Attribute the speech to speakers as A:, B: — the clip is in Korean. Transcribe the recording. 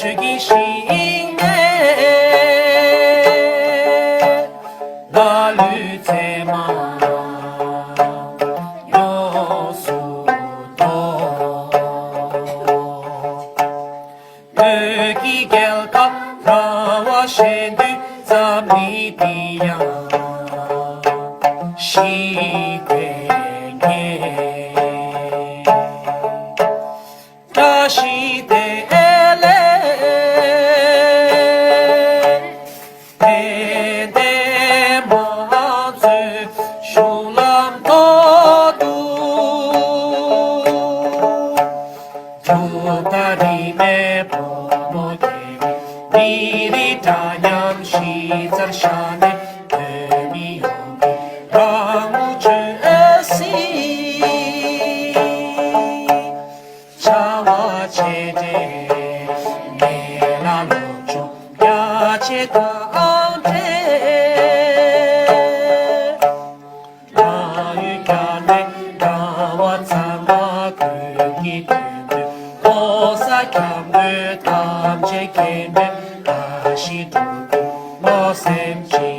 A: 죽이시네 나를 대마 여수도 여기 결과 나와 쉐드 잠리비야 시대에 다시 대래 대대마즈 슐람도두 두 다리에 보노게 미리 다냥 시절샤네 제제 내라로죠 야채 가운데 나의 곁에 나와 참아 그기 되는 오사겸을 탐지기는 다시 두고 모셈지